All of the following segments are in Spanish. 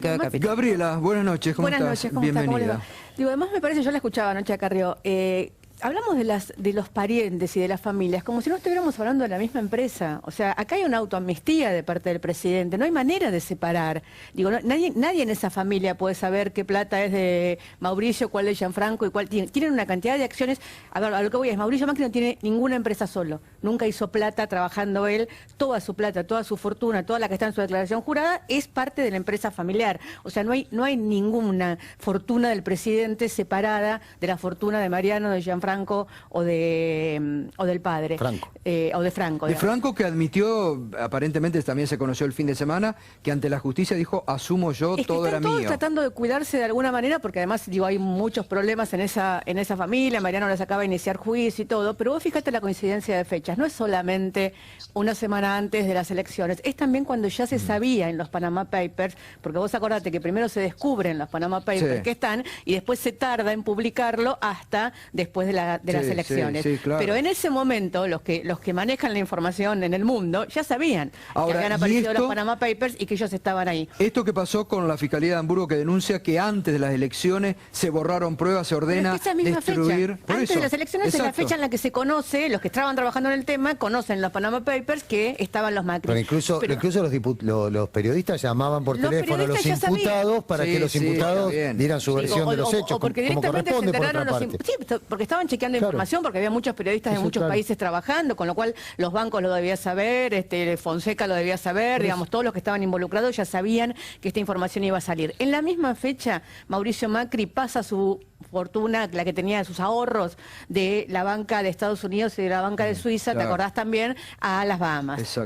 Gabriela, buenas noches, ¿cómo estás? Buenas noches, ¿cómo Bienvenida. está? ¿Cómo le va? Digo, además me parece, yo la escuchaba anoche a Carrió, hablamos de los parientes y de las familias como si no estuviéramos hablando de la misma empresa. O sea, acá hay una autoamnistía de parte del presidente, no hay manera de separar. Digo, nadie en esa familia puede saber qué plata es de Mauricio, cuál es Gianfranco y cuál tienen una cantidad de acciones. A ver, a lo que voy es, Mauricio Macri no tiene ninguna empresa solo, nunca hizo plata trabajando él, toda su plata, toda su fortuna, toda la que está en su declaración jurada es parte de la empresa familiar. O sea, no hay ninguna fortuna del presidente separada de la fortuna de Mariano, de Gianfranco o del padre. Franco. O de Franco. De Franco, que admitió, aparentemente también se conoció el fin de semana, que ante la justicia dijo, asumo yo, es que todo era están todos mío. tratando de cuidarse de alguna manera, porque además, digo, hay muchos problemas en esa familia, Mariano les acaba de iniciar juicio y todo, pero vos fíjate la coincidencia de fechas, no es solamente una semana antes de las elecciones, es también cuando ya se sabía en los Panama Papers, porque vos acordate que primero se descubren los Panama Papers que están, y después se tarda en publicarlo hasta después de las elecciones. Claro. Pero en ese momento, los que manejan la información en el mundo, ya sabían Ahora, que habían aparecido los Panama Papers y que ellos estaban ahí. Esto que pasó con la Fiscalía de Hamburgo, que denuncia que antes de las elecciones se borraron pruebas, se ordena esa misma destruir... fecha. Antes de las elecciones es la fecha en la que se conoce, los que estaban trabajando en el tema, conocen los Panama Papers que estaban los Macri. Pero incluso los periodistas llamaban por teléfono a los imputados para que los imputados dieran su versión de los hechos, o porque como directamente se corresponde por enteraron otra parte. Sí, porque estaban chequeando información, porque había muchos periodistas de muchos países trabajando, con lo cual los bancos lo debían saber, Fonseca lo debía saber, digamos, todos los que estaban involucrados ya sabían que esta información iba a salir. En la misma fecha, Mauricio Macri pasa su fortuna, la que tenía de sus ahorros de la banca de Estados Unidos y de la banca de Suiza, ¿te acordás también? A las Bahamas.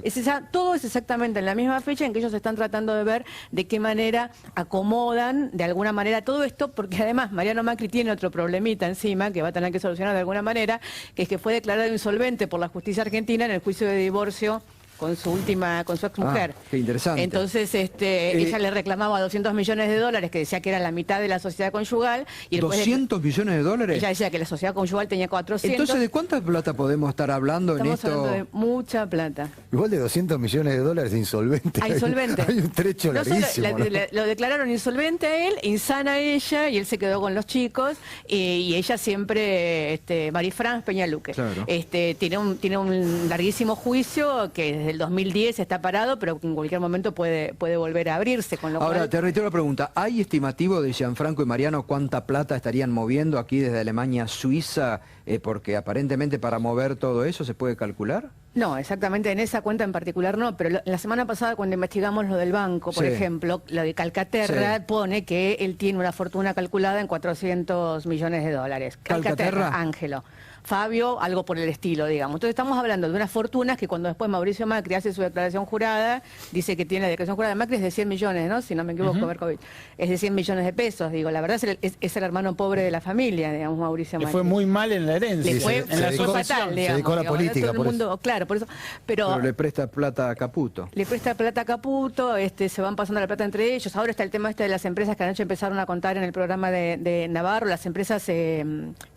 Todo es exactamente en la misma fecha en que ellos están tratando de ver de qué manera acomodan de alguna manera todo esto, porque además Mariano Macri tiene otro problemita encima que va a tener que solucionar de alguna manera, que es que fue declarado insolvente por la justicia argentina en el juicio de divorcio con su exmujer. Qué interesante. Entonces, ella le reclamaba $200 millones, que decía que era la mitad de la sociedad conyugal. Y ¿200 millones de dólares? Ella decía que la sociedad conyugal tenía 400. Entonces, ¿de cuánta plata podemos estar hablando en esto? Estamos hablando de mucha plata. Igual de $200 millones de insolvente. Insolvente. Hay un trecho larguísimo. Lo declararon insolvente a él, insana a ella, y él se quedó con los chicos, y ella siempre, Marifran Peñaluque. Claro. Tiene un larguísimo juicio que desde el 2010 está parado, pero en cualquier momento puede volver a abrirse. Con lo Ahora, te reitero la pregunta, ¿hay estimativo de Gianfranco y Mariano cuánta plata estarían moviendo aquí desde Alemania a Suiza? Porque aparentemente para mover todo eso se puede calcular. No, exactamente en esa cuenta en particular no, pero la semana pasada cuando investigamos lo del banco, por ejemplo, lo de Calcaterra pone que él tiene una fortuna calculada en $400 millones. Calcaterra, Ángelo. Fabio, algo por el estilo, digamos. Entonces estamos hablando de unas fortunas que cuando después Mauricio Macri hace su declaración jurada, dice que tiene la declaración jurada de Macri es de 100 millones, ¿no? Si no me equivoco, Berkovich. Es de 100 millones de pesos, digo. La verdad es el hermano pobre de la familia, digamos, Mauricio Macri. Le fue muy mal en la herencia. Le fue Se fatal, digamos. dedicó a la política, todo el mundo, claro, por eso. Pero le presta plata a Caputo. Le presta plata a Caputo, se van pasando la plata entre ellos. Ahora está el tema de las empresas que anoche empezaron a contar en el programa de Navarro, las empresas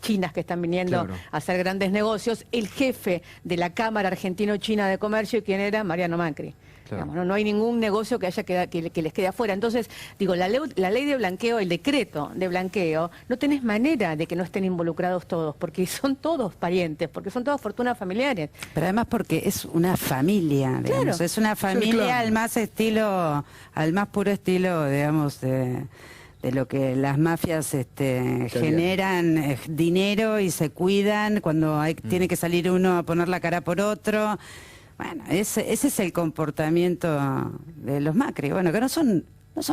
chinas que están viniendo a hacer grandes negocios. El jefe de la Cámara Argentino-China de Comercio, ¿quién era? Mariano Macri. Digamos, no hay ningún negocio que les quede afuera. Entonces, digo, la ley de blanqueo, el decreto de blanqueo, no tenés manera de que no estén involucrados todos, porque son todos parientes, porque son todas fortunas familiares. Pero además porque es una familia, digamos, es una familia al más puro estilo, digamos, de lo que las mafias generan dinero y se cuidan cuando tiene que salir uno a poner la cara por otro. Bueno, ese es el comportamiento de los Macri. Bueno, que no son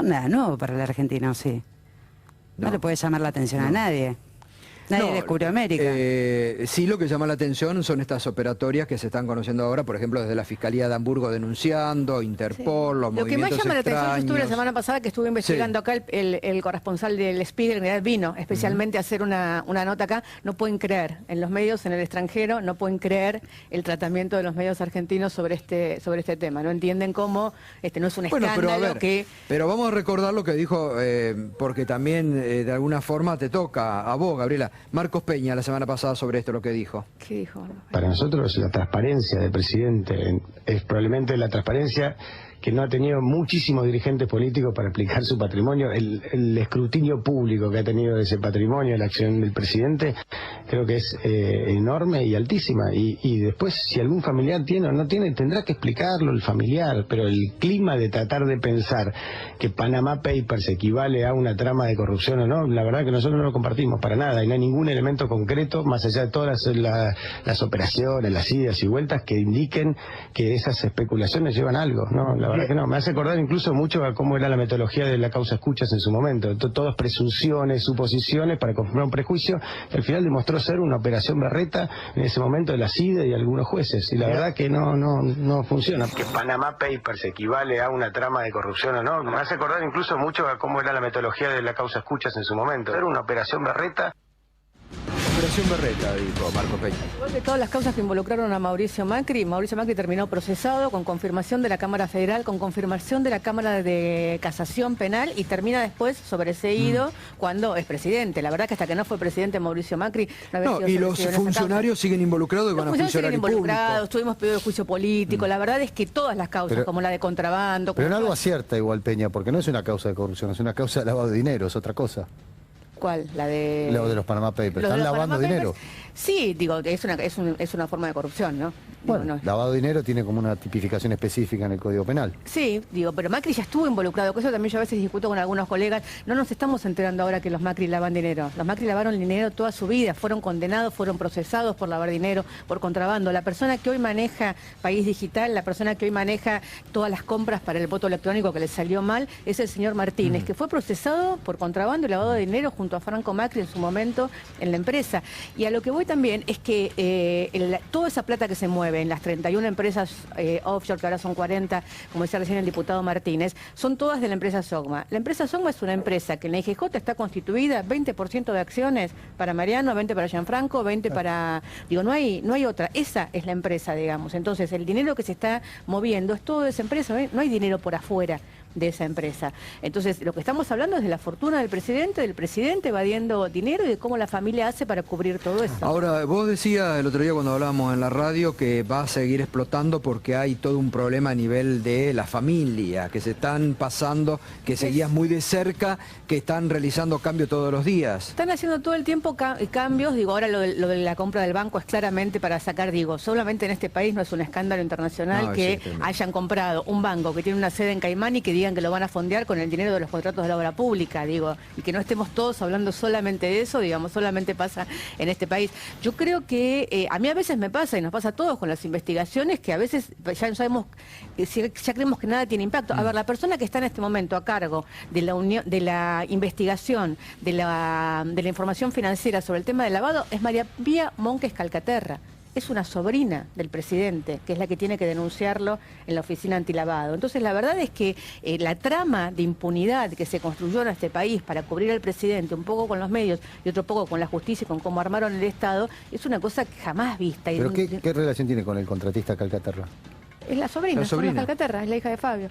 nada nuevo para el argentino, sí. No le puede llamar la atención a nadie. Nadie descubrió América. Sí, lo que llama la atención son estas operatorias que se están conociendo ahora, por ejemplo, desde la Fiscalía de Hamburgo denunciando, Interpol, los movimientos extraños. Lo que más llama la atención, yo estuve la semana pasada que estuve investigando acá, el corresponsal del Spiegel, en realidad vino especialmente a hacer una nota acá, no pueden creer, en los medios en el extranjero, no pueden creer el tratamiento de los medios argentinos sobre este tema, no entienden cómo no es un escándalo Pero vamos a recordar lo que dijo, porque también de alguna forma te toca a vos, Gabriela. Marcos Peña la semana pasada sobre esto, lo que dijo. ¿Qué dijo? Para nosotros la transparencia del presidente es probablemente la transparencia que no ha tenido muchísimos dirigentes políticos para explicar su patrimonio, el escrutinio público que ha tenido de ese patrimonio, la acción del presidente, creo que es enorme y altísima. Y después, si algún familiar tiene o no tiene, tendrá que explicarlo el familiar, pero el clima de tratar de pensar que Panama Papers equivale a una trama de corrupción o no, la verdad que nosotros no lo compartimos para nada, y no hay ningún elemento concreto, más allá de todas las operaciones, las idas y vueltas, que indiquen que esas especulaciones llevan algo, ¿no? La verdad que no. Me hace acordar incluso mucho a cómo era la metodología de la causa escuchas en su momento. Todas presunciones, suposiciones para confirmar un prejuicio, que al final demostró ser una operación berreta en ese momento de la CIDE y algunos jueces, y la verdad que no funciona. Que Panama Papers equivale a una trama de corrupción o no, me hace acordar incluso mucho a cómo era la metodología de la causa escuchas en su momento. Era una operación berreta. Operación Berreta, dijo Marco Peña. Igual de todas las causas que involucraron a Mauricio Macri terminó procesado con confirmación de la Cámara Federal, con confirmación de la Cámara de Casación Penal, y termina después sobreseído cuando es presidente. La verdad que hasta que no fue presidente Mauricio Macri no había sido. Y los funcionarios siguen involucrados y van a funcionar involucrados, tuvimos pedido de juicio político. La verdad es que todas las causas, como la de contrabando... Pero en algo acierta igual Peña, porque no es una causa de corrupción, es una causa de lavado de dinero, es otra cosa. ¿Cuál? La de... Lo de los Panama Papers. Están lavando dinero. Sí, digo, es una forma de corrupción, ¿no? Bueno, lavado de dinero tiene como una tipificación específica en el Código Penal. Sí, digo, pero Macri ya estuvo involucrado, que eso también yo a veces discuto con algunos colegas. No nos estamos enterando ahora que los Macri lavan dinero. Los Macri lavaron dinero toda su vida, fueron condenados, fueron procesados por lavar dinero, por contrabando. La persona que hoy maneja País Digital, la persona que hoy maneja todas las compras para el voto electrónico que le salió mal, es el señor Martínez, que fue procesado por contrabando y lavado de dinero junto a Franco Macri en su momento en la empresa. Y a lo que voy también es que toda esa plata que se mueve en las 31 empresas offshore, que ahora son 40, como decía recién el diputado Martínez, son todas de la empresa Sogma. La empresa Sogma es una empresa que en la IGJ está constituida 20% de acciones para Mariano, 20 para Gianfranco, 20 para... Digo, no hay otra. Esa es la empresa, digamos. Entonces, el dinero que se está moviendo es todo de esa empresa, ¿eh? No hay dinero por afuera de esa empresa. Entonces, lo que estamos hablando es de la fortuna del presidente evadiendo dinero y de cómo la familia hace para cubrir todo eso. Ahora, vos decías el otro día cuando hablábamos en la radio que va a seguir explotando porque hay todo un problema a nivel de la familia, que se están pasando, que seguías muy de cerca, que están realizando cambios todos los días. Están haciendo todo el tiempo cambios, digo, ahora lo de la compra del banco es claramente para sacar, digo, solamente en este país no es un escándalo internacional que hayan comprado un banco que tiene una sede en Caimán y que digan que lo van a fondear con el dinero de los contratos de la obra pública, digo, y que no estemos todos hablando solamente de eso, digamos, solamente pasa en este país. Yo creo que a mí a veces me pasa, y nos pasa a todos con las investigaciones, que a veces ya no sabemos, ya creemos que nada tiene impacto. A ver, la persona que está en este momento a cargo de la investigación, de la información financiera sobre el tema del lavado, es María Pía Monques Calcaterra. Es una sobrina del presidente, que es la que tiene que denunciarlo en la oficina antilavado. Entonces, la verdad es que la trama de impunidad que se construyó en este país para cubrir al presidente, un poco con los medios y otro poco con la justicia y con cómo armaron el Estado, es una cosa que jamás vista. ¿Pero qué relación tiene con el contratista Calcaterra? Es la sobrina. Calcaterra, es la hija de Fabio.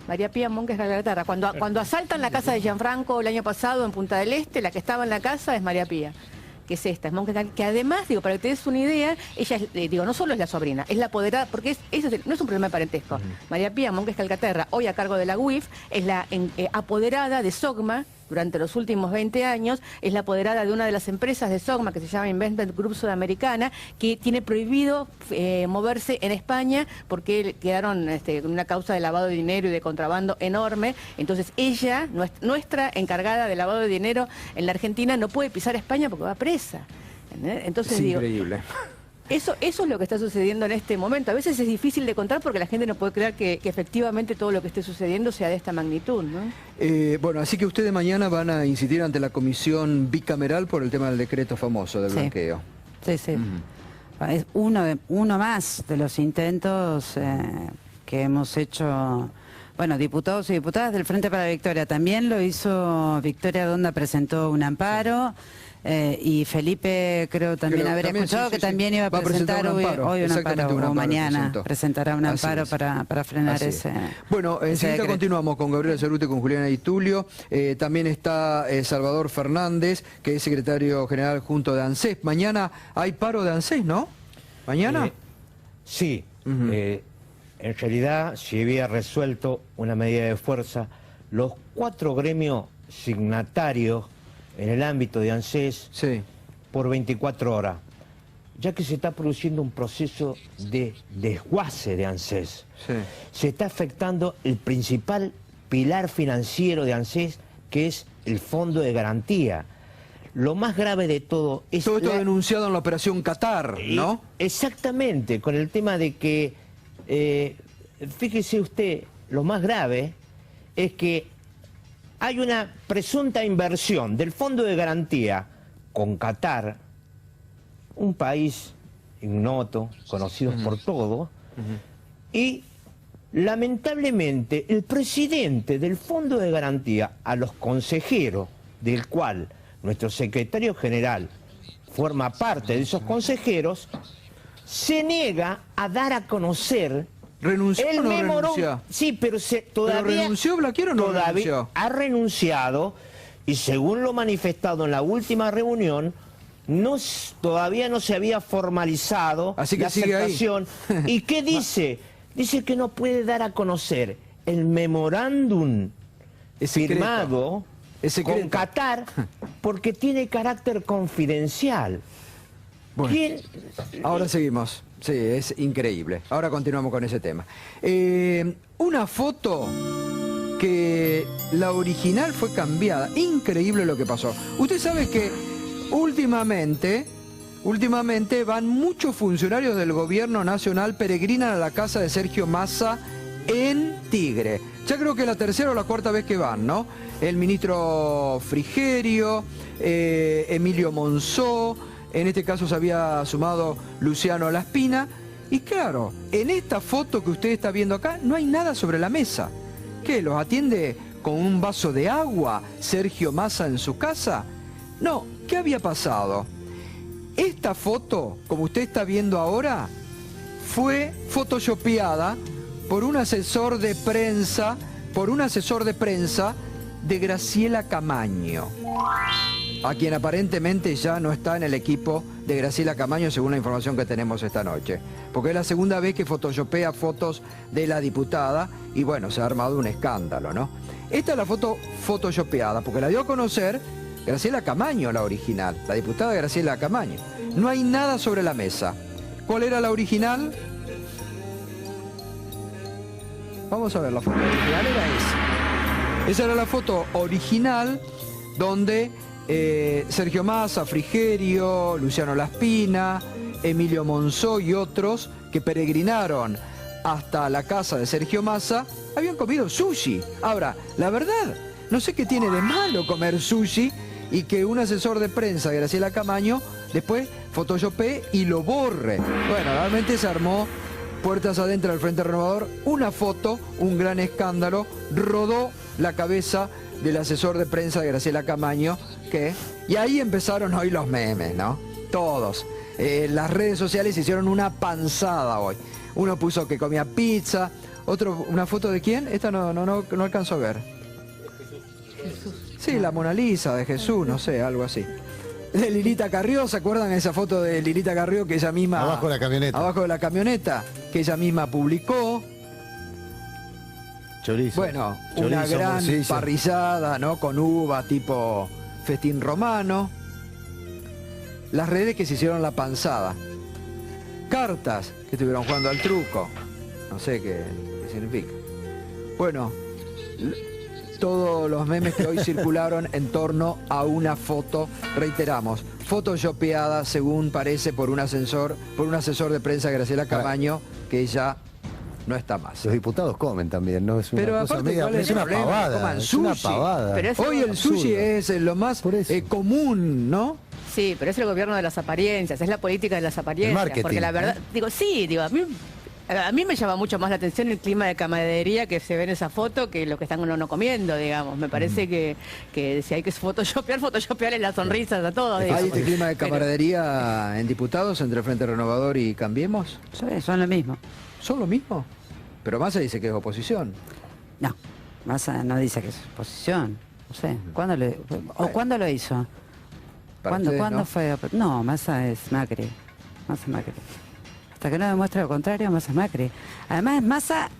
María Pía Monques Calcaterra. Cuando asaltan la casa de Gianfranco el año pasado en Punta del Este, la que estaba en la casa es María Pía, que es esta, que además, digo, para que te des una idea, ella es, no solo es la sobrina, es la apoderada, porque eso no es un problema de parentesco. María Pía Monques Calcaterra, hoy a cargo de la UIF, es la apoderada de Sogma. Durante los últimos 20 años, es la apoderada de una de las empresas de Sogma, que se llama Investment Group Sudamericana, que tiene prohibido moverse en España porque quedaron en una causa de lavado de dinero y de contrabando enorme. Entonces ella, nuestra encargada de lavado de dinero en la Argentina, no puede pisar España porque va presa. Entonces, es increíble. Eso es lo que está sucediendo en este momento. A veces es difícil de contar porque la gente no puede creer que efectivamente todo lo que esté sucediendo sea de esta magnitud, ¿no? Bueno, así que ustedes mañana van a incidir ante la comisión bicameral por el tema del decreto famoso del blanqueo. Sí, sí. Es uno más de los intentos que hemos hecho. Bueno, diputados y diputadas del Frente para la Victoria. También lo hizo Victoria Donda, presentó un amparo. Y Felipe creo también haber escuchado que también iba a presentar hoy un amparo, o mañana presentará un amparo para frenar ese... Bueno, enseguida continuamos con Gabriela Cerruti, con Juliana y Tulio. También está Salvador Fernández, que es secretario general junto de ANSES. Mañana hay paro de ANSES, ¿no? ¿Mañana? Sí. en realidad se había resuelto una medida de fuerza. Los 4 gremios signatarios en el ámbito de ANSES por 24 horas, ya que se está produciendo un proceso de desguace de ANSES. Se está afectando el principal pilar financiero de ANSES, que es el Fondo de Garantía. Lo más grave de todo es... Todo esto denunciado en la operación Qatar, ¿no? Exactamente, con el tema de que, fíjese usted, lo más grave es que hay una presunta inversión del Fondo de Garantía con Qatar, un país ignoto, conocido por todos, y lamentablemente el presidente del Fondo de Garantía, a los consejeros, del cual nuestro secretario general forma parte de esos consejeros, se niega a dar a conocer... ¿Renunció o no renunció? Sí, pero todavía... ¿Pero renunció Blaquier o no renunció? Ha renunciado, y según lo manifestado en la última reunión, todavía no se había formalizado la aceptación. ¿Y qué dice? Dice que no puede dar a conocer el memorándum firmado con Qatar porque tiene carácter confidencial. Bueno, ahora seguimos. Sí, es increíble. Ahora continuamos con ese tema. Una foto que la original fue cambiada. Increíble lo que pasó. Usted sabe que últimamente van muchos funcionarios del gobierno nacional, peregrinan a la casa de Sergio Massa en Tigre. Ya creo que es la 3ª o la 4ª vez que van, ¿no? El ministro Frigerio, Emilio Monzó, en este caso se había sumado Luciano Laspina. Y claro, en esta foto que usted está viendo acá no hay nada sobre la mesa. ¿Qué? ¿Los atiende con un vaso de agua Sergio Massa en su casa? No, ¿qué había pasado? Esta foto, como usted está viendo ahora, fue photoshopeada por un asesor de prensa, de Graciela Camaño, a quien aparentemente ya no está en el equipo de Graciela Camaño, según la información que tenemos esta noche. Porque es la segunda vez que photoshopea fotos de la diputada y bueno, se ha armado un escándalo, ¿no? Esta es la foto photoshopeada, porque la dio a conocer Graciela Camaño, la original, la diputada Graciela Camaño. No hay nada sobre la mesa. ¿Cuál era la original? Vamos a ver, la foto original era esa. Esa era la foto original donde Sergio Massa, Frigerio, Luciano Laspina, Emilio Monzó y otros que peregrinaron hasta la casa de Sergio Massa habían comido sushi. Ahora, la verdad, no sé qué tiene de malo comer sushi y que un asesor de prensa, Graciela Camaño, después photoshopee y lo borre. Bueno, realmente se armó puertas adentro del Frente Renovador, una foto, un gran escándalo, rodó la cabeza del asesor de prensa de Graciela Camaño, y ahí empezaron hoy los memes, ¿no? Todos. Las redes sociales hicieron una panzada hoy. Uno puso que comía pizza, otro, ¿una foto de quién? Esta no alcanzo a ver. Jesús. Sí, la Mona Lisa de Jesús, no sé, algo así. De Lilita Carrió, ¿se acuerdan esa foto de Lilita Carrió que ella misma... Abajo de la camioneta. Abajo de la camioneta, que ella misma publicó. Chorizo. Bueno, chorizo, una gran morcilla, parrillada, ¿no? Con uva tipo festín romano. Las redes que se hicieron la panzada. Cartas que estuvieron jugando al truco. No sé qué significa. Bueno, todos los memes que hoy circularon en torno a una foto, reiteramos, photoshopeada según parece por un asesor de prensa, Graciela Camaño, que ella no está más. Los diputados comen también, ¿no? Es una pero cosa aparte, media, es una pavada. Es una pavada. Hoy el sushi es lo más común, ¿no? Sí, pero es el gobierno de las apariencias, es la política de las apariencias. Porque la verdad, a mí me llama mucho más la atención el clima de camaradería que se ve en esa foto que lo que están uno comiendo, digamos. Me parece que si hay que photoshopearle las sonrisas a todos. ¿Hay este clima de camaradería en diputados entre Frente Renovador y Cambiemos? Sí, son lo mismo. ¿Son lo mismo? Pero Massa dice que es oposición. No, Massa no dice que es oposición. No sé, ¿cuándo lo hizo? ¿Cuándo ¿no? fue? No, Massa es Macri. Massa Macri. Hasta que no demuestre lo contrario, Massa es Macri. Además, Massa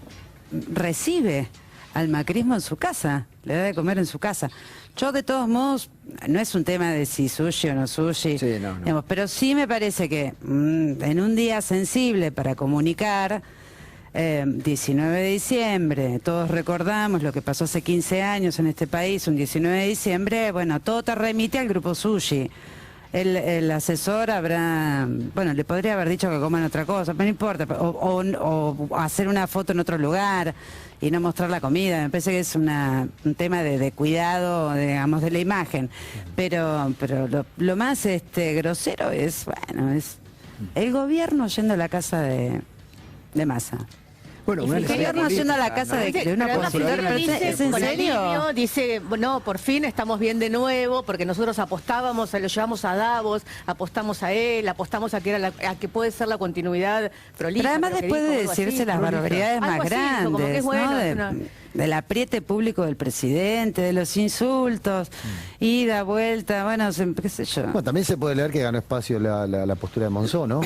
recibe al macrismo en su casa, le da de comer en su casa. Yo, de todos modos, no es un tema de si sushi o no sushi, sí, no. Digamos, pero sí me parece que en un día sensible para comunicar, 19 de diciembre, todos recordamos lo que pasó hace 15 años en este país, un 19 de diciembre, bueno, todo te remite al grupo sushi. El asesor habrá, bueno, le podría haber dicho que coman otra cosa, pero no importa, o hacer una foto en otro lugar y no mostrar la comida. Me parece que es un tema de cuidado, digamos, de la imagen. Pero lo más grosero es, bueno, es el gobierno yendo a la casa de Massa. Bueno, el gobierno yendo a la casa de una opositora, ¿es en serio? Dice, no, por fin estamos bien de nuevo, porque nosotros apostábamos, lo llevamos a Davos, apostamos a él, apostamos a que puede ser la continuidad prolija. Pero además después de decirse las barbaridades más grandes, ¿no? Del apriete público del presidente, de los insultos, ida, vuelta, bueno, qué sé yo. Bueno, también se puede leer que ganó espacio la postura de Monzó, ¿no?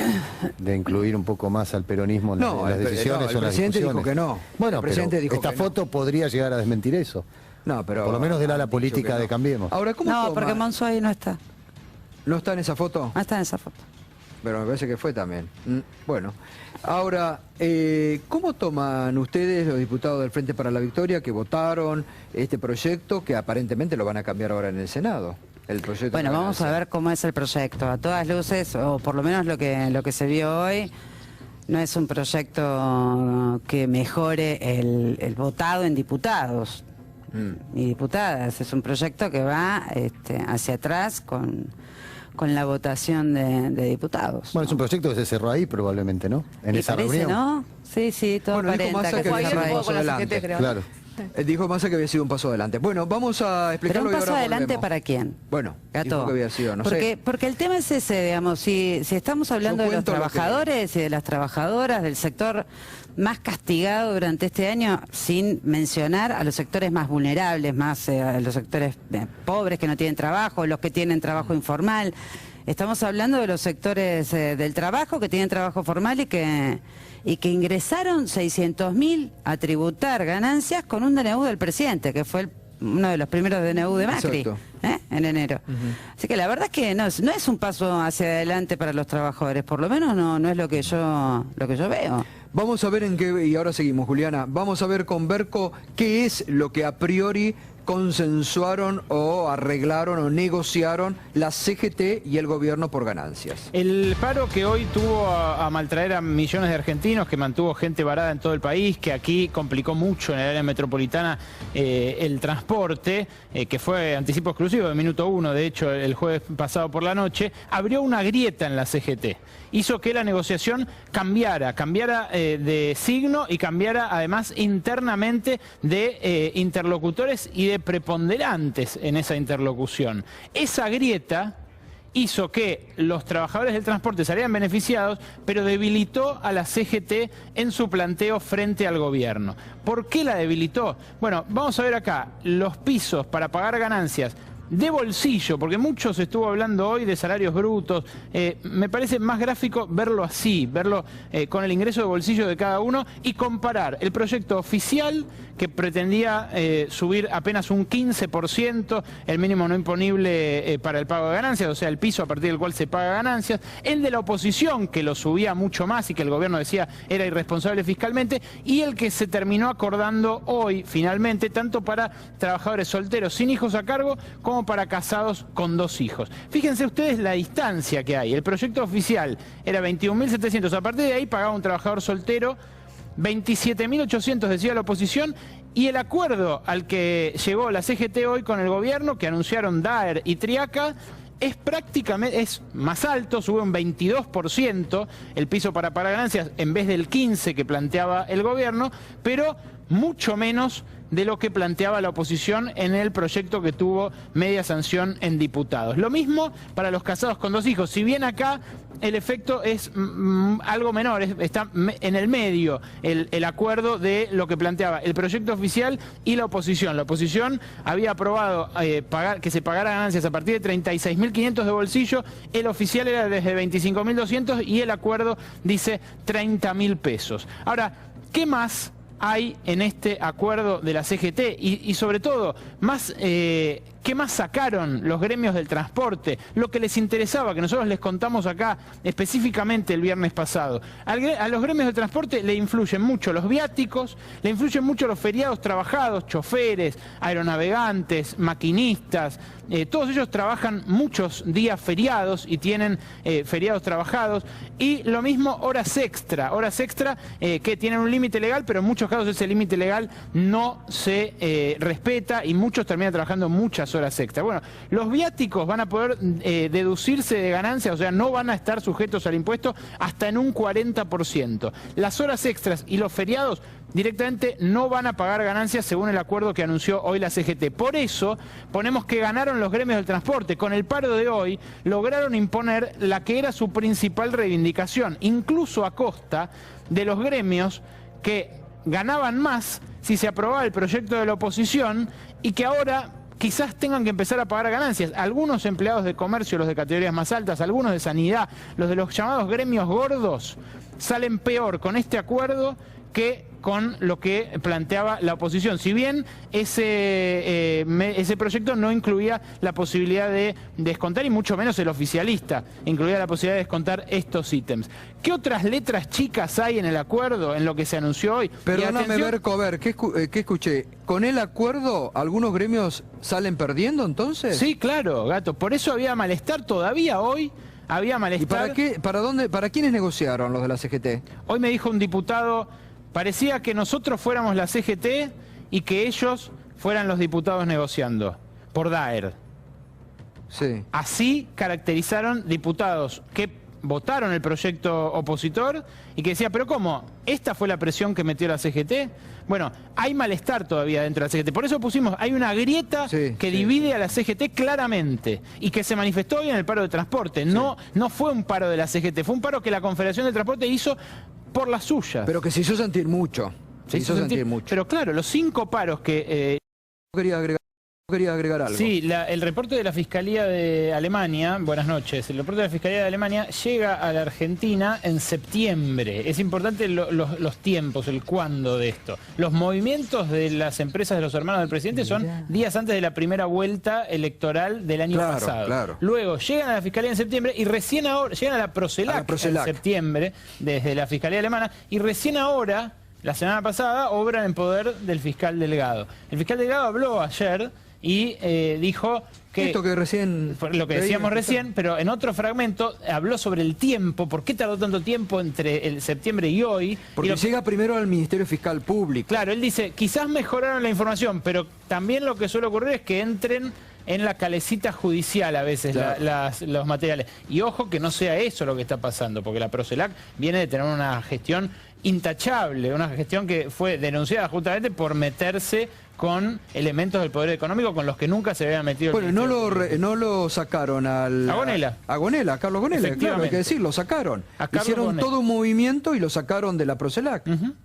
De incluir un poco más al peronismo en las decisiones o en las discusiones. Dijo que no. Bueno, el presidente dijo esta foto podría llegar a desmentir eso. No, pero por lo menos del ala política de Cambiemos. Ahora, ¿cómo no, porque Monzó ahí no está. ¿No está en esa foto? No está en esa foto. Pero me parece que fue también. Bueno, ahora, ¿cómo toman ustedes, los diputados del Frente para la Victoria, que votaron este proyecto, que aparentemente lo van a cambiar ahora en el Senado? El proyecto. Bueno, vamos a ver cómo es el proyecto. A todas luces, o por lo menos lo que se vio hoy, no es un proyecto que mejore el votado en diputados y diputadas. Es un proyecto que va hacia atrás con la votación de diputados. Bueno, es un proyecto que se cerró ahí probablemente, ¿no? En esa reunión. ¿No? Sí, todo aparenta que se cerró ahí. Claro. Dijo Massa que había sido un paso adelante. Bueno, vamos a explicarlo. ¿Pero un paso adelante volvemos. para quién? Bueno, Gato. dijo que había sido, no sé. Porque el tema es ese, digamos, si estamos hablando de los trabajadores y de las trabajadoras del sector más castigado durante este año, sin mencionar a los sectores más vulnerables, más a los sectores pobres que no tienen trabajo, los que tienen trabajo informal. Estamos hablando de los sectores del trabajo que tienen trabajo formal y que ingresaron 600.000 a tributar ganancias con un DNU del presidente, que fue uno de los primeros DNU de Macri, en enero. Así que la verdad es que no es un paso hacia adelante para los trabajadores, por lo menos no es lo que yo veo. Vamos a ver en qué, y ahora seguimos, Juliana, vamos a ver con Berco qué es lo que a priori consensuaron o arreglaron o negociaron la CGT y el gobierno por ganancias. El paro que hoy tuvo a maltraer a millones de argentinos, que mantuvo gente varada en todo el país, que aquí complicó mucho en el área metropolitana el transporte, que fue anticipo exclusivo de minuto 1, de hecho el jueves pasado por la noche, abrió una grieta en la CGT. Hizo que la negociación cambiara de signo y cambiara además internamente de interlocutores y de preponderantes en esa interlocución. Esa grieta hizo que los trabajadores del transporte salieran beneficiados, pero debilitó a la CGT en su planteo frente al gobierno. ¿Por qué la debilitó? Bueno, vamos a ver acá, los pisos para pagar ganancias de bolsillo, porque mucho se estuvo hablando hoy de salarios brutos. Me parece más gráfico verlo así, verlo con el ingreso de bolsillo de cada uno y comparar el proyecto oficial, que pretendía subir apenas un 15% el mínimo no imponible para el pago de ganancias, o sea, el piso a partir del cual se paga ganancias, el de la oposición, que lo subía mucho más y que el gobierno decía era irresponsable fiscalmente, y el que se terminó acordando hoy, finalmente, tanto para trabajadores solteros sin hijos a cargo, como para casados con 2 hijos. Fíjense ustedes la distancia que hay. El proyecto oficial era 21.700. A partir de ahí pagaba un trabajador soltero 27.800, decía la oposición, y el acuerdo al que llegó la CGT hoy con el gobierno, que anunciaron Daer y Triaca, es más alto, sube un 22% el piso para pagar ganancias en vez del 15% que planteaba el gobierno, pero mucho menos de lo que planteaba la oposición en el proyecto que tuvo media sanción en diputados. Lo mismo para los casados con 2 hijos. Si bien acá el efecto es algo menor, está en el medio el acuerdo de lo que planteaba el proyecto oficial y la oposición. La oposición había aprobado que se pagara ganancias a partir de 36.500 de bolsillo, el oficial era desde 25.200 y el acuerdo dice 30.000 pesos. Ahora, ¿qué más hay en este acuerdo de la CGT? Y sobre todo, ¿qué más sacaron los gremios del transporte? Lo que les interesaba, que nosotros les contamos acá específicamente el viernes pasado. A los gremios del transporte le influyen mucho los viáticos, le influyen mucho los feriados trabajados, choferes, aeronavegantes, maquinistas. Todos ellos trabajan muchos días feriados y tienen feriados trabajados. Y lo mismo horas extra que tienen un límite legal, pero en muchos casos ese límite legal no se respeta y muchos terminan trabajando muchas horas extra. Bueno, los viáticos van a poder deducirse de ganancias, o sea, no van a estar sujetos al impuesto hasta en un 40%. Las horas extras y los feriados directamente no van a pagar ganancias según el acuerdo que anunció hoy la CGT. Por eso ponemos que ganaron los gremios del transporte. Con el paro de hoy lograron imponer la que era su principal reivindicación, incluso a costa de los gremios que ganaban más si se aprobaba el proyecto de la oposición y que ahora quizás tengan que empezar a pagar ganancias. Algunos empleados de comercio, los de categorías más altas, algunos de sanidad, los de los llamados gremios gordos, salen peor con este acuerdo que con lo que planteaba la oposición. Si bien ese proyecto no incluía la posibilidad de descontar, y mucho menos el oficialista incluía la posibilidad de descontar estos ítems. ¿Qué otras letras chicas hay en el acuerdo, en lo que se anunció hoy? Perdóname, Berco, ¿qué escuché? ¿Con el acuerdo algunos gremios salen perdiendo entonces? Sí, claro, Gato. Por eso había malestar todavía hoy. Había malestar. ¿Y para quiénes negociaron los de la CGT? Hoy me dijo un diputado, parecía que nosotros fuéramos la CGT y que ellos fueran los diputados negociando, por Daer. Sí. Así caracterizaron diputados que votaron el proyecto opositor y que decía, pero ¿cómo? ¿Esta fue la presión que metió la CGT? Bueno, hay malestar todavía dentro de la CGT. Por eso pusimos, hay una grieta que divide a la CGT claramente y que se manifestó hoy en el paro de transporte. No fue un paro de la CGT, fue un paro que la Confederación de Transporte hizo por las suyas. Pero que se hizo sentir mucho. Se hizo sentir mucho. Pero claro, los 5 paros que... Quería agregar algo. Sí, el reporte de la Fiscalía de Alemania, buenas noches, el reporte de la Fiscalía de Alemania llega a la Argentina en septiembre. Es importante los tiempos, el cuándo de esto. Los movimientos de las empresas de los hermanos del presidente son días antes de la primera vuelta electoral del año pasado. Claro. Luego llegan a la Fiscalía en septiembre y recién ahora llegan a la Procelac en septiembre desde la Fiscalía Alemana y recién ahora, la semana pasada, obran en poder del fiscal Delgado. El fiscal Delgado habló ayer y dijo que... Esto que recién... Lo que decíamos recién, pero en otro fragmento habló sobre el tiempo, por qué tardó tanto tiempo entre el septiembre y hoy. Porque llega primero al Ministerio Fiscal Público. Claro, él dice, quizás mejoraron la información, pero también lo que suele ocurrir es que entren en la calecita judicial a veces los materiales. Y ojo que no sea eso lo que está pasando, porque la Procelac viene de tener una gestión intachable, una gestión que fue denunciada justamente por meterse con elementos del poder económico con los que nunca se había metido. Bueno, no lo sacaron a Gonella, a Carlos Gonella, claro, hay que decir, lo sacaron. Hicieron todo un movimiento y lo sacaron de la Procelac.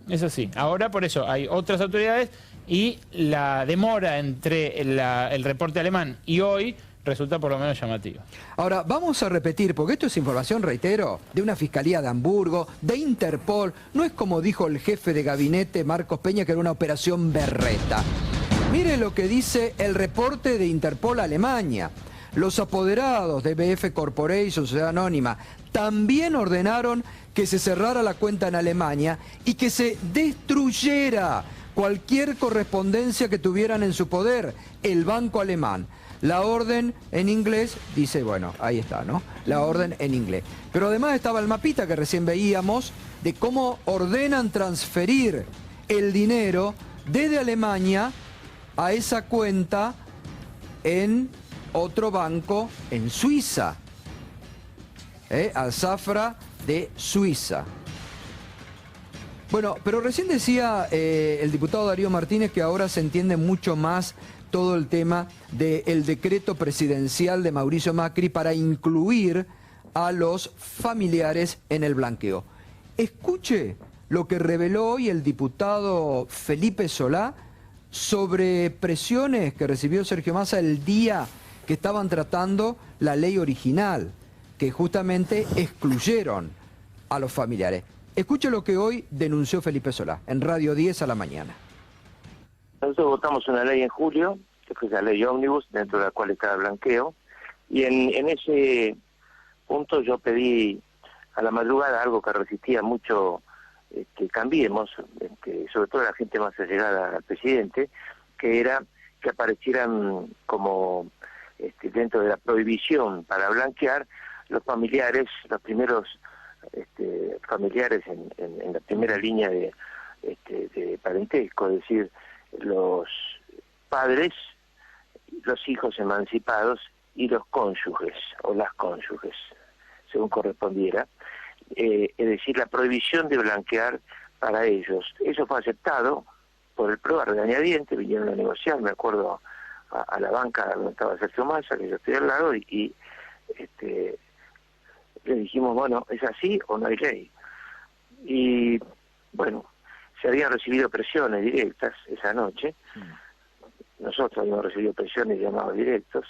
Es así. Ahora por eso hay otras autoridades y la demora entre el reporte alemán y hoy resulta por lo menos llamativo. Ahora, vamos a repetir, porque esto es información, reitero, de una Fiscalía de Hamburgo, de Interpol, no es como dijo el jefe de gabinete Marcos Peña, que era una operación berreta. Mire lo que dice el reporte de Interpol Alemania. Los apoderados de BF Corporation, Sociedad Anónima, también ordenaron que se cerrara la cuenta en Alemania y que se destruyera cualquier correspondencia que tuvieran en su poder el banco alemán. La orden en inglés dice, bueno, ahí está, ¿no? La orden en inglés. Pero además estaba el mapita que recién veíamos de cómo ordenan transferir el dinero desde Alemania a esa cuenta en otro banco en Suiza. Al Safra de Suiza. Bueno, pero recién decía el diputado Darío Martínez que ahora se entiende mucho más todo el tema del decreto presidencial de Mauricio Macri para incluir a los familiares en el blanqueo. Escuche lo que reveló hoy el diputado Felipe Solá sobre presiones que recibió Sergio Massa el día que estaban tratando la ley original, que justamente excluyeron a los familiares. Escuche lo que hoy denunció Felipe Solá en Radio 10 a la mañana. Nosotros votamos una ley en julio, que fue la ley ómnibus, dentro de la cual estaba el blanqueo, y en ese punto yo pedí a la madrugada algo que resistía mucho que cambiemos, sobre todo la gente más allegada al presidente, que era que aparecieran como dentro de la prohibición para blanquear los familiares, los primeros familiares en la primera línea de parentesco, es decir, los padres, los hijos emancipados y los cónyuges o las cónyuges, según correspondiera, es decir, la prohibición de blanquear para ellos. Eso fue aceptado por el PRO a regañadientes, vinieron a negociar, me acuerdo a la banca donde estaba Sergio Massa, que yo estoy al lado, y le dijimos, bueno, ¿es así o no hay ley? Y bueno, se habían recibido presiones directas esa noche, nosotros habíamos recibido presiones y llamados directos,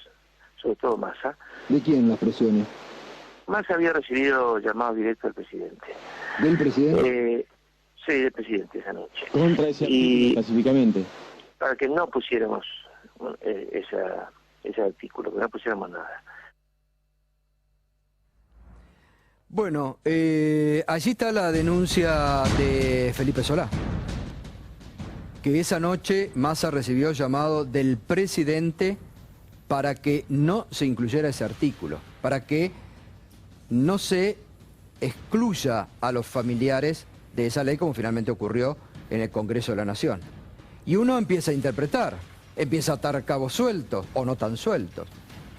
sobre todo Massa. ¿De quién las presiones? Massa había recibido llamados directos del presidente. ¿Del presidente? Sí, del presidente esa noche. ¿Contra ese artículo específicamente? Para que no pusiéramos ese artículo, que no pusiéramos nada. Bueno, allí está la denuncia de Felipe Solá, que esa noche Massa recibió llamado del presidente para que no se incluyera ese artículo, para que no se excluya a los familiares de esa ley como finalmente ocurrió en el Congreso de la Nación. Y uno empieza a interpretar, empieza a atar cabos sueltos o no tan sueltos.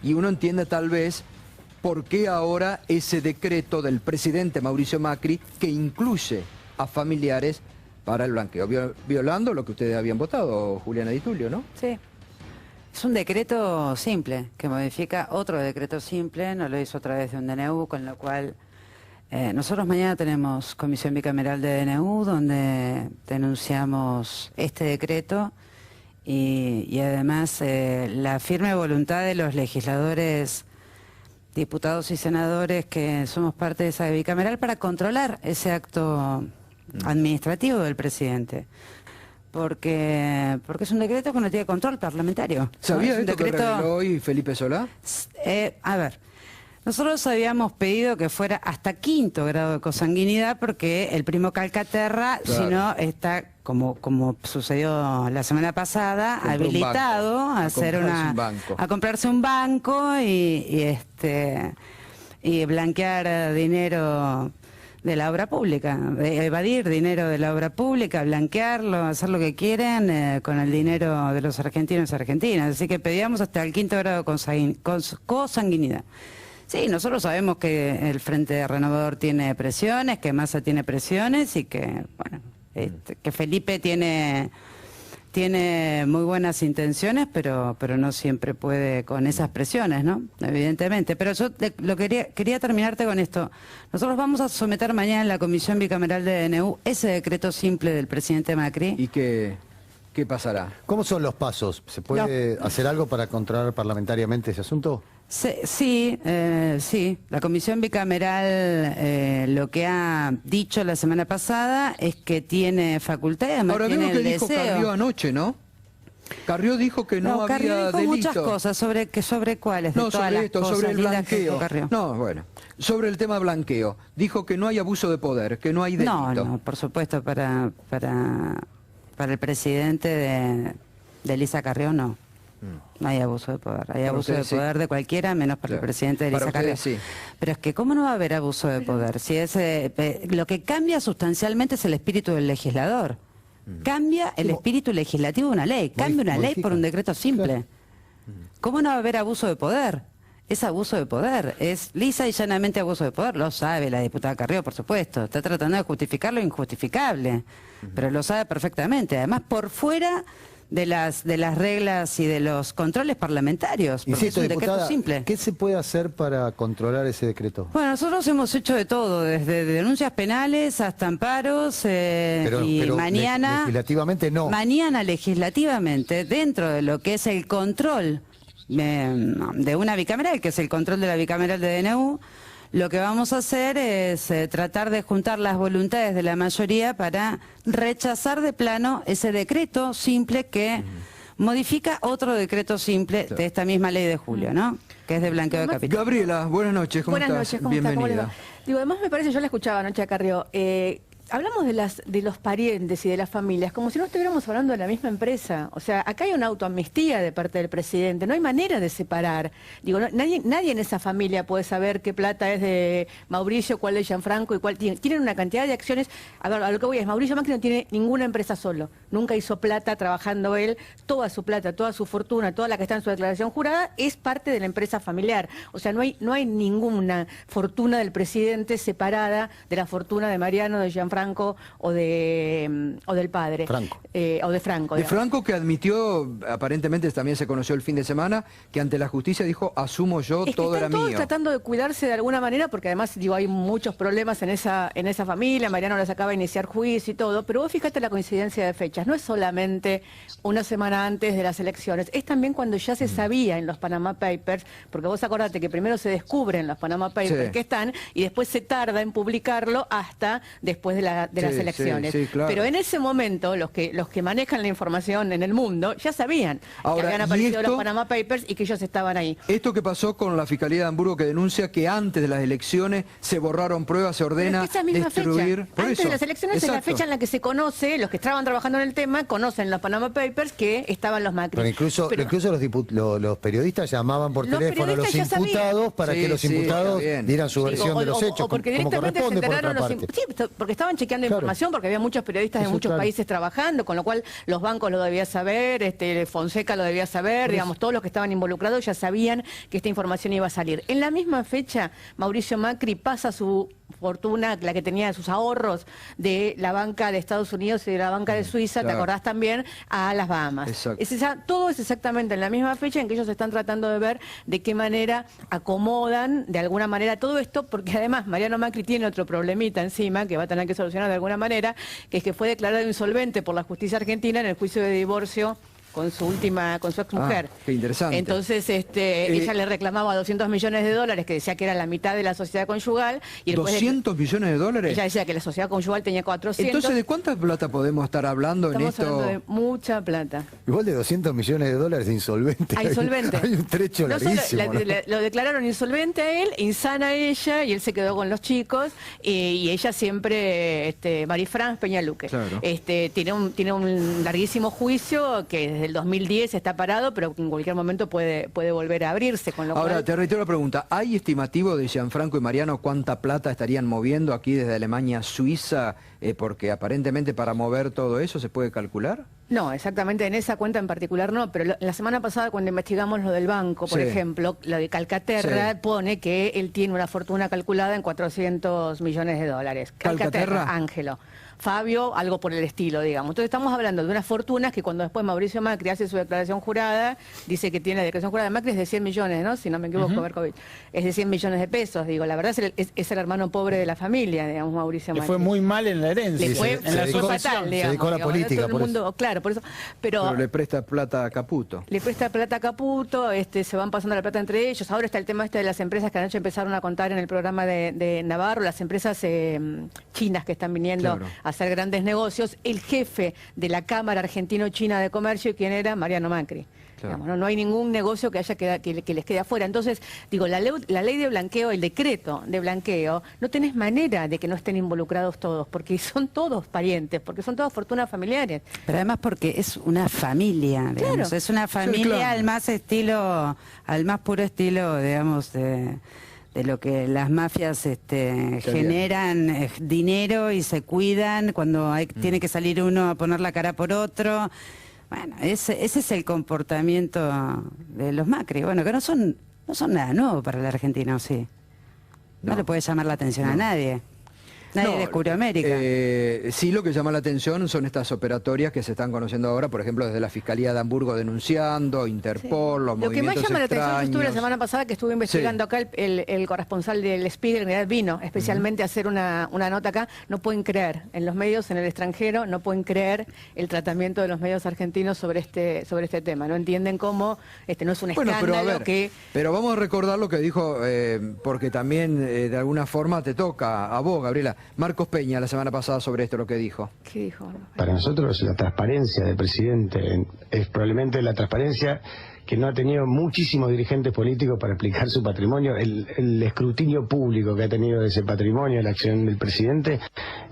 Y uno entiende tal vez por qué ahora ese decreto del presidente Mauricio Macri que incluye a familiares para el blanqueo, violando lo que ustedes habían votado, Juliana Di Tulio, ¿no? Sí. Es un decreto simple, que modifica otro decreto simple, no lo hizo a través de un DNU, con lo cual nosotros mañana tenemos comisión bicameral de DNU, donde denunciamos este decreto y además la firme voluntad de los legisladores, diputados y senadores que somos parte de esa bicameral para controlar ese acto administrativo del presidente. Porque es un decreto que no tiene control parlamentario. ¿Sabía ¿no? esto que reveló hoy Felipe Solá? A ver, nosotros habíamos pedido que fuera hasta 5º grado de consanguinidad porque el primo Calcaterra, claro, si no, está, como sucedió la semana pasada, habilitado a hacer a comprarse un banco y blanquear dinero de la obra pública, evadir dinero de la obra pública, blanquearlo, hacer lo que quieren con el dinero de los argentinos y argentinas. Así que pedíamos hasta el 5º grado de consanguinidad. Sí, nosotros sabemos que el Frente Renovador tiene presiones, que Massa tiene presiones y que, bueno, que Felipe tiene muy buenas intenciones, pero no siempre puede con esas presiones, ¿no? Evidentemente. Pero yo quería terminarte con esto. Nosotros vamos a someter mañana en la Comisión Bicameral de DNU ese decreto simple del presidente Macri. ¿Y qué pasará? ¿Cómo son los pasos? ¿Se puede hacer algo para controlar parlamentariamente ese asunto? Sí. La Comisión Bicameral lo que ha dicho la semana pasada es que tiene facultad, además ahora tiene vemos que el dijo deseo. Carrió anoche, ¿no? Carrió dijo que no había Carrió dijo delito. muchas cosas, ¿sobre cuáles? No, sobre esto, sobre el blanqueo. No, bueno, sobre el tema blanqueo. Dijo que no hay abuso de poder, que no hay delito. No, por supuesto, para el presidente de Elisa Carrió no. No hay abuso de poder. Hay abuso de poder de cualquiera, menos para el presidente de Elisa Carrió. Sí. Pero es que ¿cómo no va a haber abuso de poder? Si lo que cambia sustancialmente es el espíritu del legislador. Cambia el espíritu legislativo de una ley. Cambia una ley por un decreto simple. ¿Cómo no va a haber abuso de poder? es abuso de poder, es lisa y llanamente abuso de poder. Lo sabe la diputada Carrió, por supuesto. Está tratando de justificar lo injustificable, pero lo sabe perfectamente. Además, por fuera de las reglas y de los controles parlamentarios, porque insisto, es un decreto diputada, simple. ¿qué se puede hacer para controlar ese decreto? Bueno, nosotros hemos hecho de todo, desde denuncias penales hasta amparos, pero mañana... legislativamente no. Mañana legislativamente, dentro de lo que es el control de una bicameral, que es el control de la bicameral de DNU, lo que vamos a hacer es tratar de juntar las voluntades de la mayoría para rechazar de plano ese decreto simple que modifica otro decreto simple de esta misma ley de julio, ¿no? Que es de blanqueo de capital. Gabriela, buenas noches, ¿cómo estás? Buenas noches, ¿cómo Bienvenida. está? ¿Cómo le va? Digo, además me parece, yo la escuchaba anoche a Carrió, hablamos de los parientes y de las familias como si no estuviéramos hablando de la misma empresa. O sea, acá hay una autoamnistía de parte del presidente, no hay manera de separar. Digo, nadie en esa familia puede saber qué plata es de Mauricio, cuál es Gianfranco y cuál tienen una cantidad de acciones. A ver, a lo que voy es, Mauricio Macri no tiene ninguna empresa solo. Nunca hizo plata trabajando él. Toda su plata, toda su fortuna, toda la que está en su declaración jurada es parte de la empresa familiar. O sea, no hay ninguna fortuna del presidente separada de la fortuna de Mariano, de Gianfranco o del padre. Franco. O de Franco. De Franco, que admitió, aparentemente también se conoció el fin de semana, que ante la justicia dijo, asumo yo, todo era mío. Están todos tratando de cuidarse de alguna manera, porque además, digo, hay muchos problemas en esa familia. Mariano les acaba de iniciar juicio y todo, pero vos fíjate la coincidencia de fechas. No es solamente una semana antes de las elecciones, es también cuando ya se sabía en los Panama Papers, porque vos acordate que primero se descubren los Panama Papers que están, y después se tarda en publicarlo hasta después de las elecciones. Claro. Pero en ese momento, los que manejan la información en el mundo ya sabían ahora, que habían aparecido los Panama Papers y que ellos estaban ahí. Esto que pasó con la Fiscalía de Hamburgo, que denuncia que antes de las elecciones se borraron pruebas, se ordena esa misma destruir... fecha. Antes de las elecciones es la fecha en la que se conoce, los que estaban trabajando en el tema conocen los Panama Papers, que estaban los Macri. Pero incluso los periodistas llamaban por teléfono a los imputados para que los imputados dieran su versión de los hechos, o porque directamente se enteraron porque estaban chequeando información, porque había muchos periodistas de muchos países trabajando, con lo cual los bancos lo debían saber, Fonseca lo debía saber, digamos, todos los que estaban involucrados ya sabían que esta información iba a salir. En la misma fecha, Mauricio Macri pasa su fortuna, la que tenía de sus ahorros de la banca de Estados Unidos y de la banca de Suiza, ¿te acordás también? A las Bahamas. Todo es exactamente en la misma fecha en que ellos están tratando de ver de qué manera acomodan de alguna manera todo esto, porque además Mariano Macri tiene otro problemita encima que va a tener que solucionar de alguna manera, que es que fue declarado insolvente por la justicia argentina en el juicio de divorcio con su exmujer. Qué interesante. Entonces, ella le reclamaba $200 millones, que decía que era la mitad de la sociedad conyugal. Y ¿200 millones de dólares? Ella decía que la sociedad conyugal tenía 400. Entonces, ¿de cuánta plata podemos estar hablando en esto? Estamos hablando de mucha plata. Igual de $200 millones de insolvente. Insolvente. Hay un trecho larguísimo. Lo declararon insolvente a él, insana a ella, y él se quedó con los chicos. Y ella siempre, Marifran Peñaluque, tiene un larguísimo juicio que desde el 2010 está parado, pero en cualquier momento puede volver a abrirse. Con lo Ahora, cual... te reitero la pregunta, ¿hay estimativo de Gianfranco y Mariano cuánta plata estarían moviendo aquí desde Alemania a Suiza? Porque aparentemente para mover todo eso se puede calcular. No, exactamente en esa cuenta en particular no, pero la semana pasada cuando investigamos lo del banco, por ejemplo, lo de Calcaterra, pone que él tiene una fortuna calculada en $400 millones. Calcaterra, Ángelo. Fabio, algo por el estilo, digamos. Entonces estamos hablando de unas fortunas que cuando después Mauricio Macri hace su declaración jurada, dice que tiene la declaración jurada de Macri es de 100 millones, ¿no? Si no me equivoco, Berkovich. Es de 100 millones de pesos, digo. La verdad es el hermano pobre de la familia, digamos, Mauricio Macri. Le fue muy mal en la herencia. Le fue fatal, digamos. Se dedicó a la política, todo el mundo, claro, por eso. Pero le presta plata a Caputo. Le presta plata a Caputo, se van pasando la plata entre ellos. Ahora está el tema de las empresas que anoche empezaron a contar en el programa de Navarro, las empresas chinas que están viniendo a hacer grandes negocios. El jefe de la Cámara Argentino-China de Comercio, ¿quién era? Mariano Macri. Digamos, no hay ningún negocio que les quede afuera. Entonces, digo, la ley de blanqueo, el decreto de blanqueo, no tenés manera de que no estén involucrados todos, porque son todos parientes, porque son todas fortunas familiares. Pero además porque es una familia, digamos, es una familia al más puro estilo, digamos, de lo que las mafias generan dinero y se cuidan cuando tiene que salir uno a poner la cara por otro. Bueno, ese es el comportamiento de los Macri. Bueno, que no son no son nada nuevo para el argentino, sí. No le puede llamar la atención a nadie. Nadie descubrió América. Sí, lo que llama la atención son estas operatorias que se están conociendo ahora, por ejemplo, desde la Fiscalía de Hamburgo denunciando, Interpol, los movimientos extraños. Lo que más llama la atención, yo estuve la semana pasada que estuve investigando acá, el corresponsal del Spiegel, en realidad vino especialmente a hacer una nota acá. No pueden creer, en los medios en el extranjero, no pueden creer el tratamiento de los medios argentinos sobre este tema. No entienden cómo no es un escándalo pero vamos a recordar lo que dijo, porque también de alguna forma te toca a vos, Gabriela. Marcos Peña la semana pasada sobre esto, lo que dijo. ¿Qué dijo? Para nosotros la transparencia del presidente es probablemente la transparencia que no ha tenido muchísimos dirigentes políticos para explicar su patrimonio. El escrutinio público que ha tenido de ese patrimonio, la acción del presidente,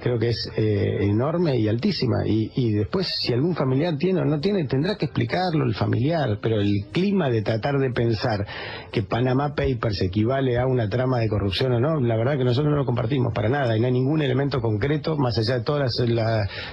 creo que es enorme y altísima. Y después, si algún familiar tiene o no tiene, tendrá que explicarlo el familiar. Pero el clima de tratar de pensar que Panama Papers equivale a una trama de corrupción o no, la verdad que nosotros no lo compartimos para nada. Y no hay ningún elemento concreto, más allá de todas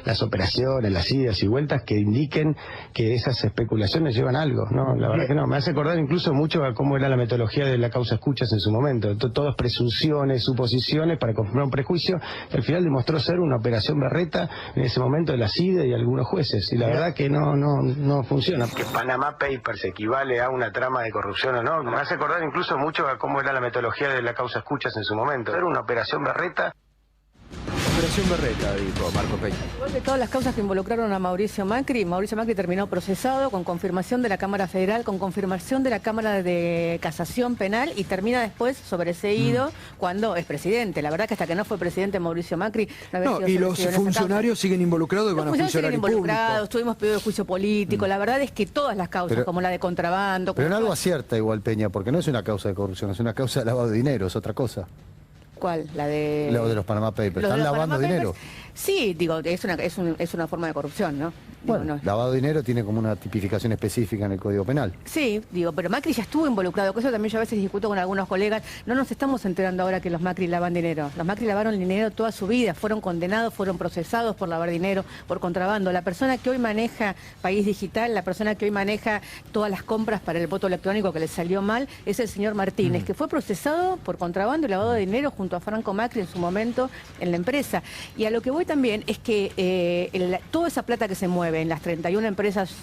las operaciones, las idas y vueltas, que indiquen que esas especulaciones llevan a algo, ¿no? La verdad que no, me hace acordar incluso mucho a cómo era la metodología de la causa escuchas en su momento. Todas presunciones, suposiciones para confirmar un prejuicio, que al final demostró ser una operación berreta en ese momento de la CIDE y algunos jueces. Y la verdad que no funciona. Que Panama Papers equivale a una trama de corrupción o no, me hace acordar incluso mucho a cómo era la metodología de la causa escuchas en su momento. Era una operación berreta. Operación Berreta, dijo Marcos Peña. Igual de todas las causas que involucraron a Mauricio Macri terminó procesado con confirmación de la Cámara Federal, con confirmación de la Cámara de Casación Penal y termina después sobreseído cuando es presidente. La verdad que hasta que no fue presidente Mauricio Macri no había sido y los funcionarios siguen involucrados y van a funcionar involucrados, tuvimos pedido de juicio político. La verdad es que todas las causas, como la de contrabando... Pero en algo acierta igual Peña, porque no es una causa de corrupción, es una causa de lavado de dinero, es otra cosa. ¿Cuál? La de... Lo de los Panama Papers. ¿Están lavando dinero? Sí, digo, es una forma de corrupción, ¿no? Bueno, lavado de dinero tiene como una tipificación específica en el Código Penal. Sí, digo, pero Macri ya estuvo involucrado, que eso también yo a veces discuto con algunos colegas. No nos estamos enterando ahora que los Macri lavan dinero. Los Macri lavaron dinero toda su vida, fueron condenados, fueron procesados por lavar dinero, por contrabando. La persona que hoy maneja País Digital, la persona que hoy maneja todas las compras para el voto electrónico que le salió mal, es el señor Martínez, que fue procesado por contrabando y lavado de dinero junto a Franco Macri en su momento en la empresa. Y a lo que voy también es que toda esa plata que se mueve en las 31 empresas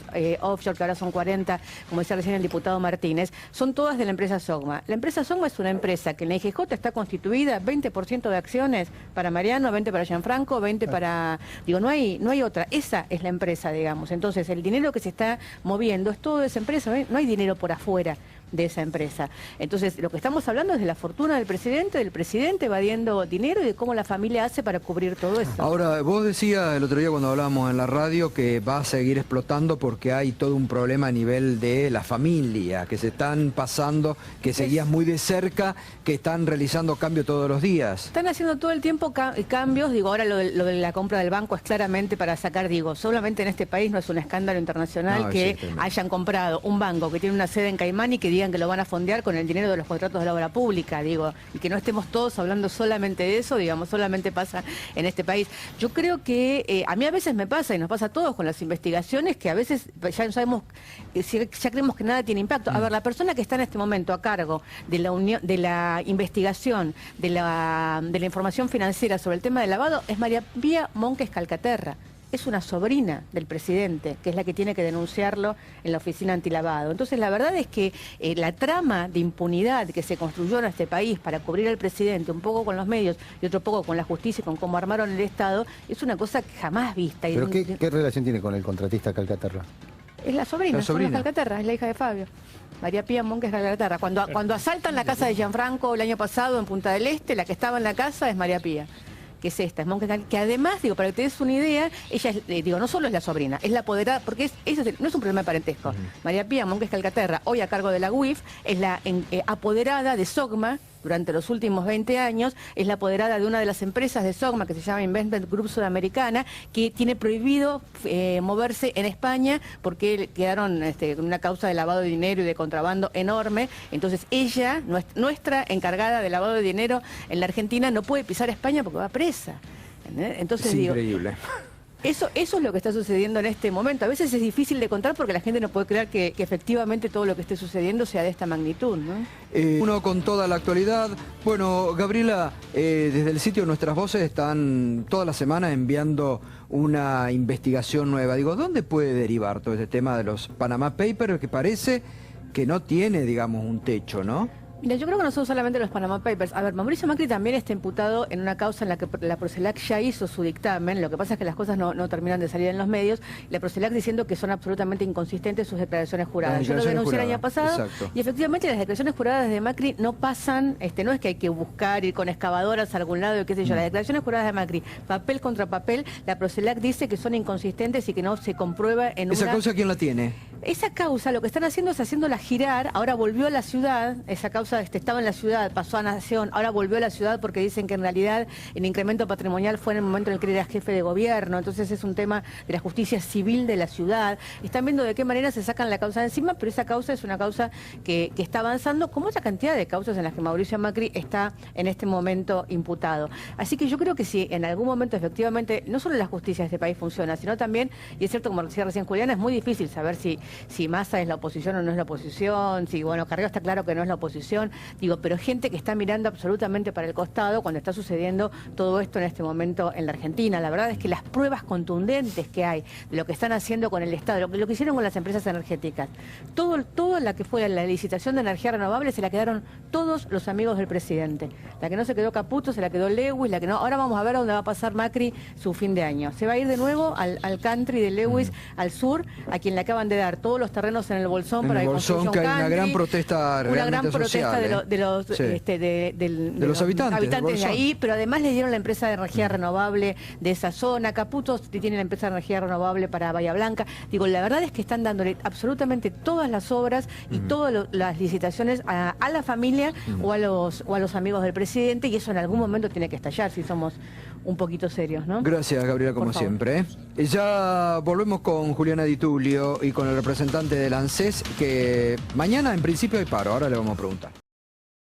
offshore, que ahora son 40, como decía recién el diputado Martínez, son todas de la empresa Sogma. La empresa Sogma es una empresa que en la IGJ está constituida 20% de acciones para Mariano, 20 para Gianfranco, 20 para... Digo, no hay otra. Esa es la empresa, digamos. Entonces, el dinero que se está moviendo es todo de esa empresa, no hay dinero por afuera de esa empresa. Entonces, lo que estamos hablando es de la fortuna del presidente evadiendo dinero y de cómo la familia hace para cubrir todo eso. Ahora, vos decías el otro día cuando hablábamos en la radio que va a seguir explotando porque hay todo un problema a nivel de la familia, que se están pasando, que seguías muy de cerca, que están realizando cambios todos los días. Están haciendo todo el tiempo cambios, digo, ahora lo de la compra del banco es claramente para sacar, digo, solamente en este país no es un escándalo internacional que hayan comprado un banco que tiene una sede en Caimán y que digan que lo van a fondear con el dinero de los contratos de la obra pública, digo, y que no estemos todos hablando solamente de eso, digamos, solamente pasa en este país. Yo creo que a mí a veces me pasa, y nos pasa a todos con las investigaciones, que a veces ya sabemos, ya creemos que nada tiene impacto. A ver, la persona que está en este momento a cargo de la investigación, de la información financiera sobre el tema del lavado, es María Pía Monques Calcaterra. Es una sobrina del presidente, que es la que tiene que denunciarlo en la oficina antilavado. Entonces, la verdad es que la trama de impunidad que se construyó en este país para cubrir al presidente, un poco con los medios y otro poco con la justicia y con cómo armaron el Estado, es una cosa que jamás vista. ¿Pero qué relación tiene con el contratista Calcaterra? Es la sobrina. Calcaterra, es la hija de Fabio. María Pía Monques Calcaterra. Cuando asaltan la casa de Gianfranco el año pasado en Punta del Este, la que estaba en la casa es María Pía, que es esta, es Monques, que además, digo, para que te des una idea, ella es, digo, no solo es la sobrina, es la apoderada, porque eso no es un problema de parentesco. María Pía Monques Calcaterra, hoy a cargo de la UIF, es la apoderada de Sogma durante los últimos 20 años, es la apoderada de una de las empresas de Sogma, que se llama Investment Group Sudamericana, que tiene prohibido moverse en España porque quedaron con una causa de lavado de dinero y de contrabando enorme. Entonces ella, nuestra encargada de lavado de dinero en la Argentina, no puede pisar España porque va presa. Entonces, es increíble. Eso es lo que está sucediendo en este momento. A veces es difícil de contar porque la gente no puede creer que efectivamente todo lo que esté sucediendo sea de esta magnitud, ¿no? Uno con toda la actualidad. Bueno, Gabriela, desde el sitio Nuestras Voces están toda la semana enviando una investigación nueva. Digo, ¿dónde puede derivar todo este tema de los Panama Papers, que parece que no tiene, digamos, un techo, ¿no? Mira, yo creo que no son solamente los Panama Papers. A ver, Mauricio Macri también está imputado en una causa en la que la Procelac ya hizo su dictamen. Lo que pasa es que las cosas no terminan de salir en los medios. La Procelac diciendo que son absolutamente inconsistentes sus declaraciones juradas. Yo lo denuncié el año pasado. Exacto. Y efectivamente las declaraciones juradas de Macri no pasan, no es que hay que buscar, ir con excavadoras a algún lado y qué sé yo. Las declaraciones juradas de Macri, papel contra papel, la Procelac dice que son inconsistentes y que no se comprueba en ¿Esa causa quién la tiene? Esa causa lo que están haciendo es haciéndola girar. Ahora volvió a la ciudad, esa causa estaba en la ciudad, pasó a Nación, ahora volvió a la ciudad porque dicen que en realidad el incremento patrimonial fue en el momento en el que él era jefe de gobierno. Entonces es un tema de la justicia civil de la ciudad. Están viendo de qué manera se sacan la causa de encima, pero esa causa es una causa que está avanzando, como otra cantidad de causas en las que Mauricio Macri está en este momento imputado. Así que yo creo que si en algún momento efectivamente no solo la justicia de este país funciona, sino también, y es cierto como decía recién Juliana, es muy difícil saber si Massa es la oposición o no es la oposición, si bueno, Carrió está claro que no es la oposición, digo, pero gente que está mirando absolutamente para el costado cuando está sucediendo todo esto en este momento en la Argentina. La verdad es que las pruebas contundentes que hay de lo que están haciendo con el Estado, lo que hicieron con las empresas energéticas, todo la que fue la licitación de energía renovable se la quedaron todos los amigos del presidente. La que no se quedó Caputo, se la quedó Lewis, la que no. Ahora vamos a ver a dónde va a pasar Macri su fin de año. Se va a ir de nuevo al country de Lewis, al sur, a quien le acaban de dar todos los terrenos en el Bolsón para que construya un que hay una country, gran protesta realmente una gran protesta social, de los habitantes de ahí, pero además le dieron la empresa de energía renovable de esa zona. Caputo tiene la empresa de energía renovable para Bahía Blanca. Digo, la verdad es que están dándole absolutamente todas las obras y todas las licitaciones a la familia o a los amigos del presidente, y eso en algún momento tiene que estallar si somos un poquito serios, ¿no? Gracias, Gabriela, como siempre. Ya volvemos con Juliana Di Tulio y con el representante del ANSES, que mañana en principio hay paro, ahora le vamos a preguntar.